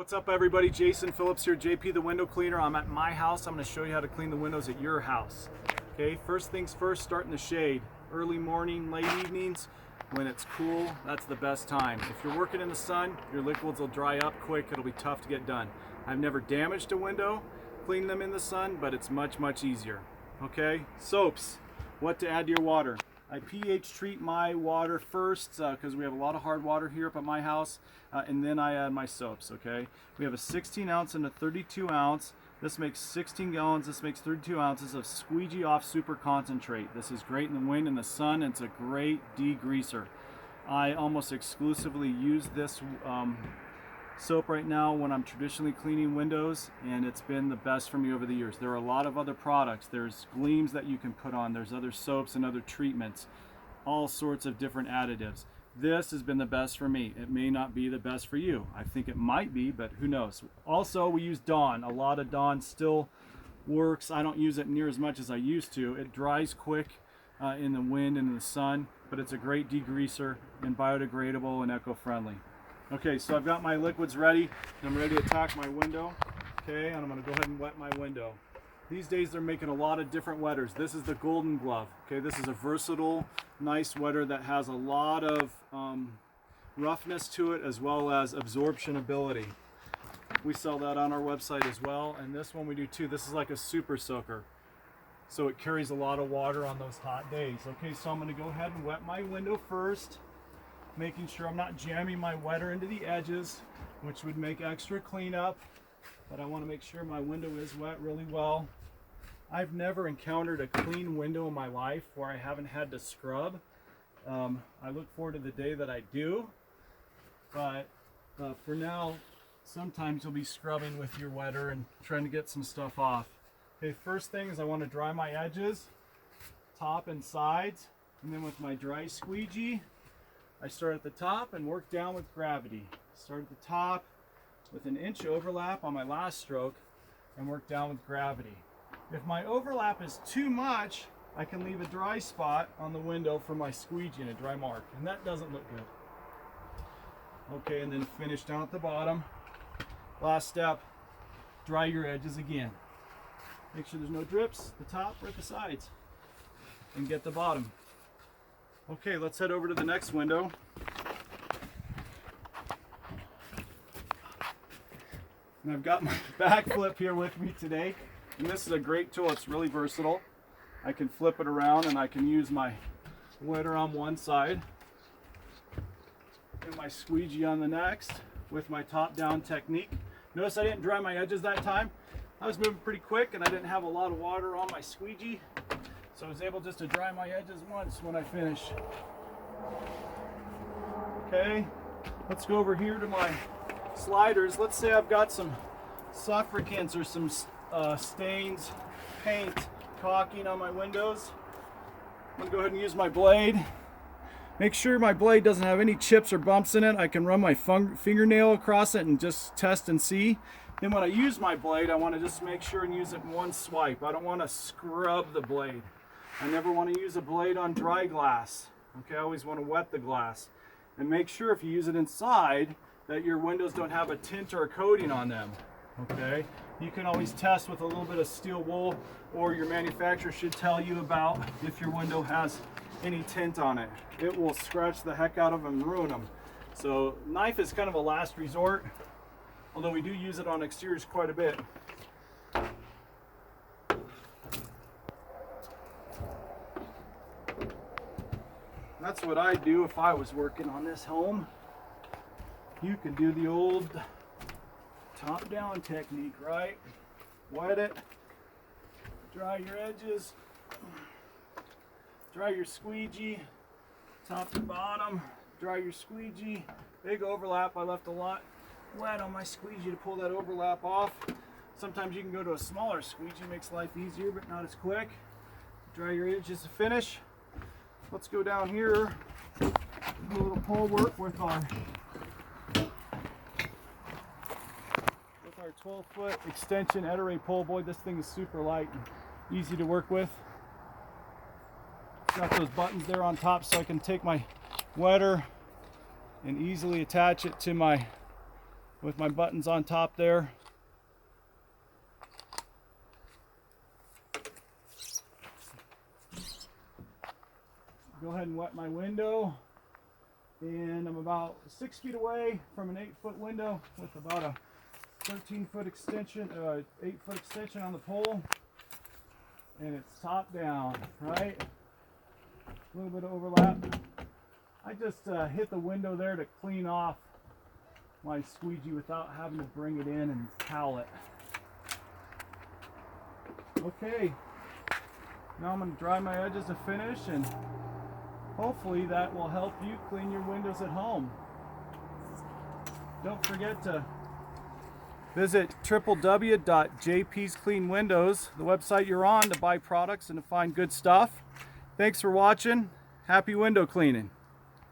What's up everybody, Jason Phillips here, JP the window cleaner. I'm at my house. I'm going to show you how to clean the windows at your house. Okay, first things first, start in the shade. Early morning, late evenings, when it's cool, that's the best time. If you're working in the sun, your liquids will dry up quick. It'll be tough to get done. I've never damaged a window, cleaned them in the sun, but it's much easier. Okay, soaps, what to add to your water. I pH treat my water first because we have a lot of hard water here up at my house, and then I add my soaps. Okay, we have a 16 ounce and a 32 ounce. This makes 16 gallons. This makes 32 ounces of squeegee off super concentrate. This is great in the wind and the sun. It's a great degreaser. I almost exclusively use this soap right now when I'm traditionally cleaning windows, and it's been the best for me over the years. There are a lot of other products. There's gleams that you can put on. There's other soaps and other treatments, all sorts of different additives. This has been the best for me. It may not be the best for you. I think it might be, but who knows. Also, we use Dawn. A lot of Dawn still works. I don't use it near as much as I used to. It dries quick in the wind and in the sun, but it's a great degreaser and biodegradable and eco-friendly. Okay, so I've got my liquids ready, and I'm ready to attack my window. Okay, and I'm going to go ahead and wet my window. These days they're making a lot of different wetters. This is the Golden Glove. Okay, this is a versatile, nice wetter that has a lot of roughness to it as well as absorption ability. We sell that on our website as well, and this one we do too. This is like a super soaker, so it carries a lot of water on those hot days. Okay, so I'm going to go ahead and wet my window first, making sure I'm not jamming my wetter into the edges, which would make extra cleanup, but I want to make sure my window is wet really well. I've never encountered a clean window in my life where I haven't had to scrub. I look forward to the day that I do, but for now, sometimes you'll be scrubbing with your wetter and trying to get some stuff off. Okay, first thing is I want to dry my edges, top and sides, and then with my dry squeegee, I start at the top and work down with gravity. Start at the top with an inch overlap on my last stroke and work down with gravity. If my overlap is too much, I can leave a dry spot on the window for my squeegee and a dry mark, and that doesn't look good. Okay, and then finish down at the bottom. Last step, dry your edges again. Make sure there's no drips, the top or at the sides, and get the bottom. Okay, let's head over to the next window. And I've got my backflip here with me today, and this is a great tool. It's really versatile. I can flip it around and I can use my wetter on one side and my squeegee on the next with my top down technique. Notice I didn't dry my edges that time. I was moving pretty quick and I didn't have a lot of water on my squeegee, so I was able just to dry my edges once when I finish. Okay, let's go over here to my sliders. Let's say I've got some suffragants or some stains, paint, caulking on my windows. I'm going to go ahead and use my blade. Make sure my blade doesn't have any chips or bumps in it. I can run my fingernail across it and just test and see. Then when I use my blade, I want to just make sure and use it in one swipe. I don't want to scrub the blade. I never want to use a blade on dry glass. Okay, I always want to wet the glass. And make sure if you use it inside that your windows don't have a tint or a coating on them. Okay, you can always test with a little bit of steel wool, or your manufacturer should tell you about if your window has any tint on it. It will scratch the heck out of them and ruin them. So knife is kind of a last resort, although we do use it on exteriors quite a bit. That's what I'd do if I was working on this home. You can do the old top-down technique, right? Wet it, dry your edges, dry your squeegee, top to bottom, dry your squeegee. Big overlap. I left a lot wet on my squeegee to pull that overlap off. Sometimes you can go to a smaller squeegee, makes life easier but not as quick. Dry your edges to finish. Let's go down here, do a little pole work with our 12-foot extension Etaray pole. Boy, this thing is super light and easy to work with. Got those buttons there on top so I can take my wetter and easily attach it to my with my buttons on top there. Go ahead and wet my window, and I'm about 6 feet away from an 8-foot window with about a 13-foot extension, 8-foot extension on the pole, and it's top down, right? A little bit of overlap. I just hit the window there to clean off my squeegee without having to bring it in and towel it. Okay, now I'm going to dry my edges to finish, and hopefully that will help you clean your windows at home. Don't forget to visit www.jpscleanwindows, the website you're on, to buy products and to find good stuff. Thanks for watching. Happy window cleaning.